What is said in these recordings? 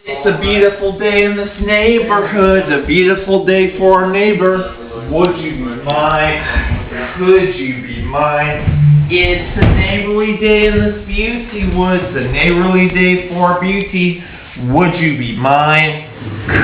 It's a beautiful day in this neighborhood, a beautiful day for our neighbor. Would you be mine? Could you be mine? It's a neighborly day in this beauty woods, a neighborly day for beauty. Would you be mine?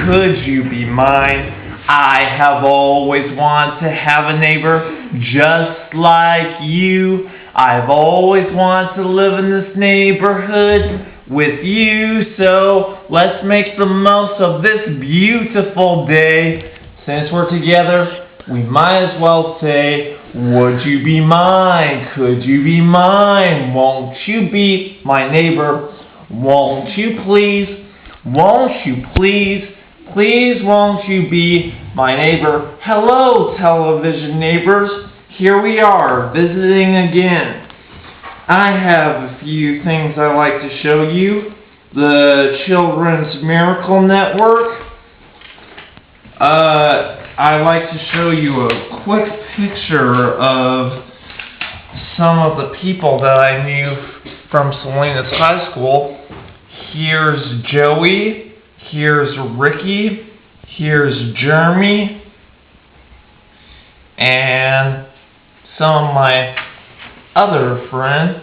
Could you be mine? I have always wanted to have a neighbor just like you. I've always wanted to live in this neighborhood with you, so let's make the most of this beautiful day. Since we're together, we might as well say, would you be mine? Could you be mine? Won't you be my neighbor? Won't you please? Won't you please? Please won't you be my neighbor? Hello, television neighbors. Here we are, visiting again. I have a few things I'd like to show you. The Children's Miracle Network. I'd like to show you a quick picture of some of the people that I knew from Salinas High School. Here's Joey. Here's Ricky. Here's Jeremy. And some of my other friend.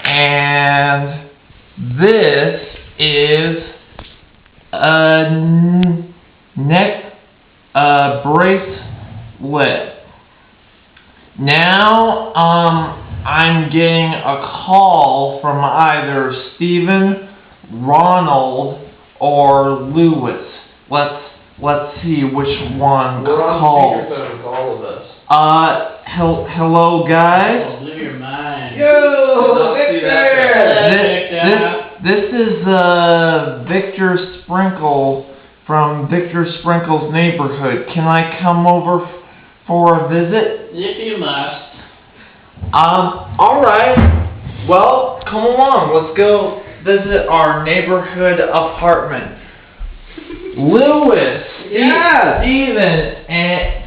And this is a neck bracelet. Now I'm getting a call from either Steven, Ronald, or Lewis. Let's see which one called. We're on speakerphone with all of us. Hello guys. Oh, blew your mind. Yo, Victor! This is Victor Sprinkle from Victor Sprinkle's neighborhood. Can I come over for a visit? If you must. Alright. Well, come along. Let's go visit our neighborhood apartment. Lewis, Yeah. Steven, and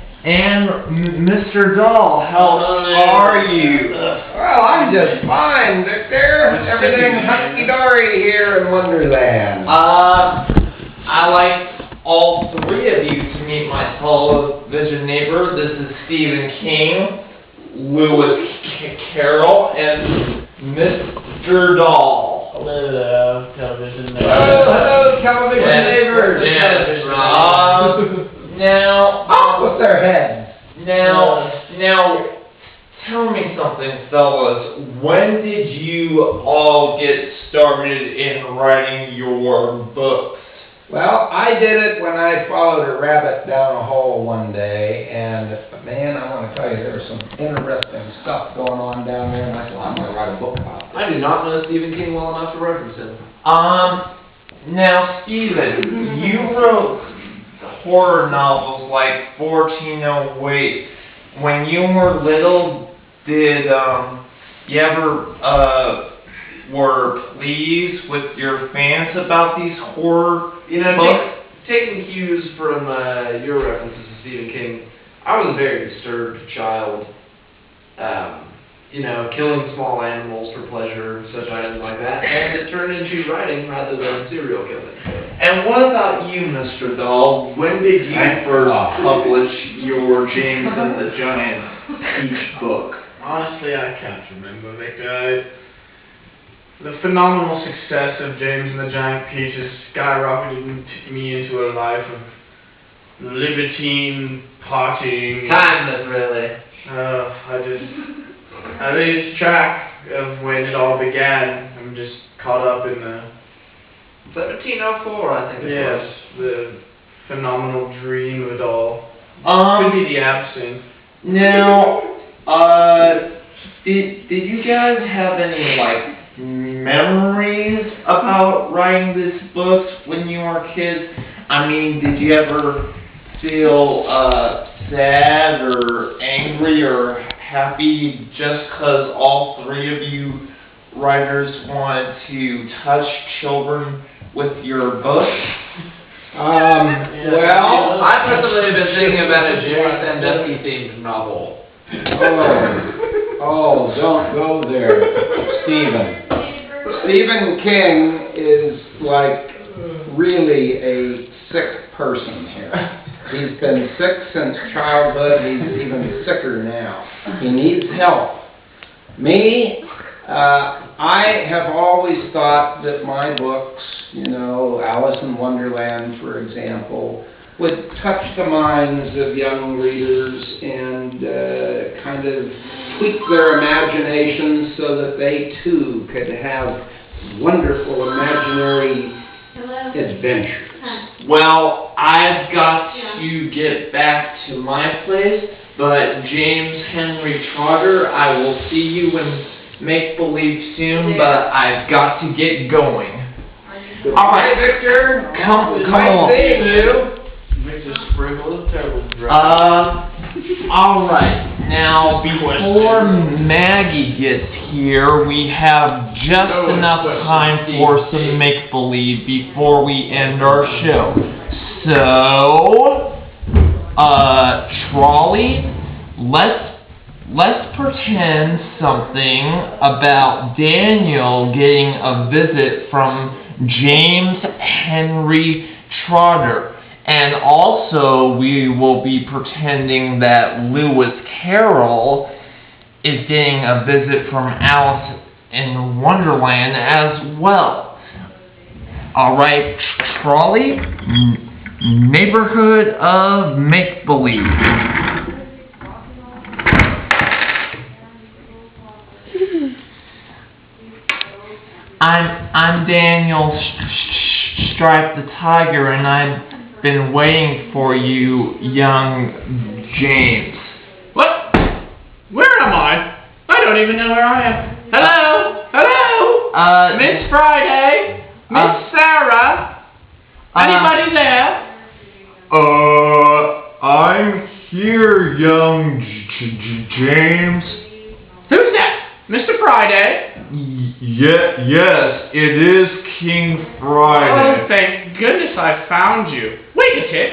Mr. Dahl, how are you? Well, I'm just fine, Victor. Everything hunky-dory here in Wonderland. I like all three of you to meet my television neighbor. This is Stephen King, Lewis Carroll, and Mr. Dahl. Hello, television neighbors. Hello, television neighbors. Yes. Now, With their heads. Now, tell me something, fellas. When did you all get started in writing your books? Well, I did it when I followed a rabbit down a hole one day, and man, I want to tell you, there was some interesting stuff going on down there, and I thought, I'm going to write a book about it. I do not know Stephen King well enough to reference him. Now, Stephen, you wrote horror novels like 1408. When you were little, did you ever were pleased with your fans about these horror books? Taking cues from your references to Stephen King, I was a very disturbed child. Killing small animals for pleasure, such items like that, and it turned into writing rather than serial killing. And what about you, Mr. Dahl? When did you first publish your James and the Giant Peach book? Honestly, I can't remember, Victor. The phenomenal success of James and the Giant Peach has skyrocketed me into a life of libertine partying. Kindness, really. I lose track of when it all began. I'm just caught up in the 1704, I think it was. the phenomenal dream of it all. Could be the absinthe. Now, did you guys have any, memories about writing these books when you were kids? I mean, did you ever feel, sad or angry or happy just because all three of you writers wanted to touch children with your books? Well, I've personally been thinking about a Jerry Sandusky themed novel. oh, don't go there, Stephen. Stephen King is like really a sick person here. He's been sick since childhood. He's even sicker now. He needs help. Me, I have always thought that my books, you know, Alice in Wonderland, for example, would touch the minds of young readers and kind of tweak their imaginations so that they too could have wonderful imaginary adventures. Well, I've got to get back to my place, but James Henry Trotter, I will see you in make-believe soon, but I've got to get going. All right, Victor. come Nice on. seeing you. Victor Sprinkles, terrible driver. All right. Now, before Maggie gets here, we have just enough time for some make-believe before we end our show. So, Trolley, let's pretend something about Daniel getting a visit from James Henry Trotter. And also, we will be pretending that Lewis Carroll is getting a visit from Alice in Wonderland as well. Alright, Trolley, neighborhood of make-believe. I'm Daniel Stripe the Tiger, and I've been waiting for you, young James. What? Where am I? I don't even know where I am. Hello? Hello? Miss Friday? Miss Sarah? Anybody there? I'm here, young James. Who's that? Mr. Friday? Yes, it is King Oh, Friday. thank goodness I found you. Wait a tick.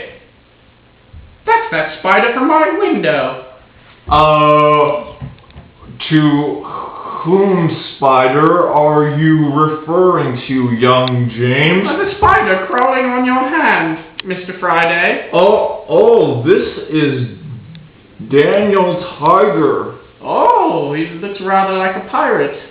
That's that spider from my window. To whom, Spider, are you referring to, young James? There's a spider crawling on your hand, Mr. Friday. Oh, this is Daniel Tiger. Oh, he looks rather like a pirate.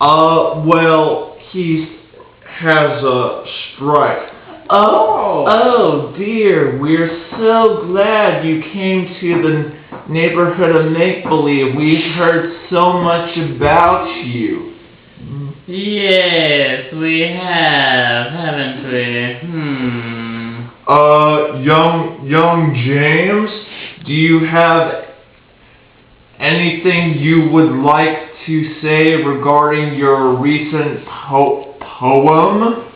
Well, he has a stripe. Oh dear, we're so glad you came to the neighborhood of make-believe. We've heard so much about you. Yes, we have, haven't we? Young James, do you have anything you would like to say regarding your recent poem?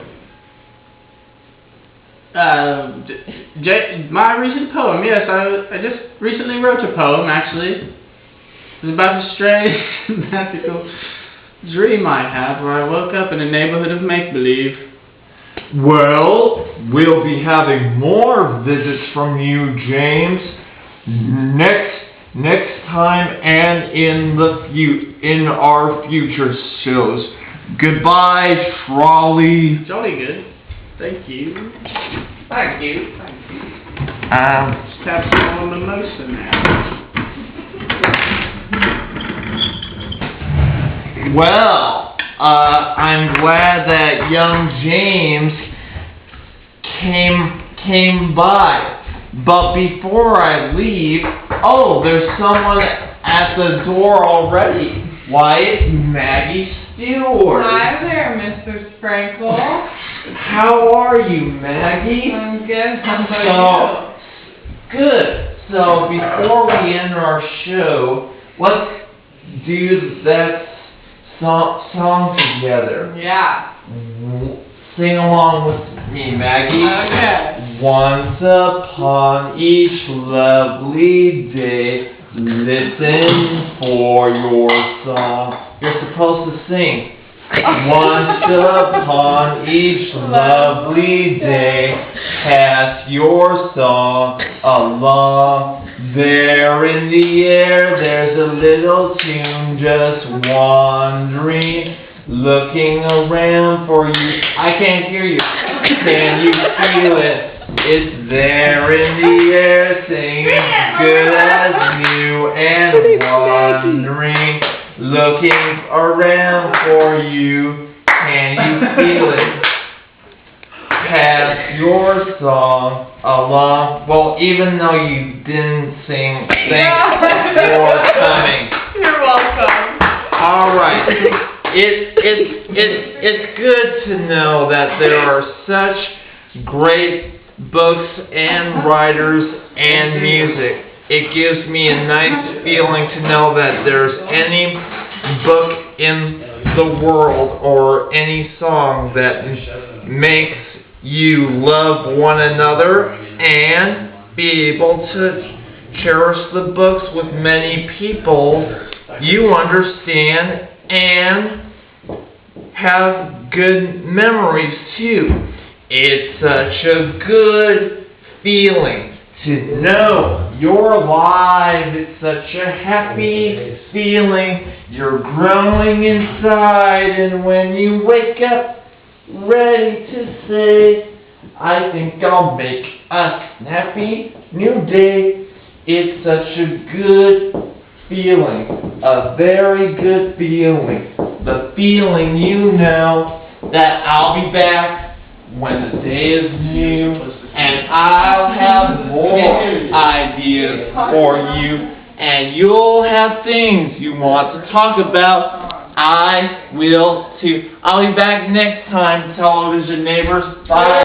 My recent poem, yes, I just recently wrote a poem, actually. It was about a strange, magical dream I had where I woke up in a neighborhood of make-believe. Well, we'll be having more visits from you, James, next time and in our future shows. Goodbye, Trolley. Jolly good. Thank you. Thank you. Just have some more mimosa now. Well, I'm glad that young James came by. But before I leave, there's someone at the door already. Why, it's Maggie Stewart. Hi there, Mr. Sprinkles. How are you, Maggie? I'm good. How about Good. So before we end our show, let's do that song together. you? Yeah. Sing along with me, Maggie. Okay. Once upon each lovely day, listen for your song. You're supposed to sing. Once upon each lovely day, pass your song along. There in the air, there's a little tune just wandering. looking around for you. I can't hear you. Can you feel it? It's there in the air, singing good as new and wandering, looking around for you. Can you feel it? Pass your song along. Well, even though you didn't sing, thanks for coming. You're welcome. All right. It's good to know that there are such great books and writers and music. It gives me a nice feeling to know that there's any book in the world or any song that makes you love one another and be able to cherish the books with many people you understand and have good memories too. It's such a good feeling to know you're alive. It's such a happy feeling. You're growing inside, and when you wake up ready to say, I think I'll make a snappy new day. It's such a good feeling, a very good feeling. The feeling you know that I'll be back when the day is new, and I'll have more ideas for you, and you'll have things you want to talk about. I will too. I'll be back next time, television neighbors. Bye.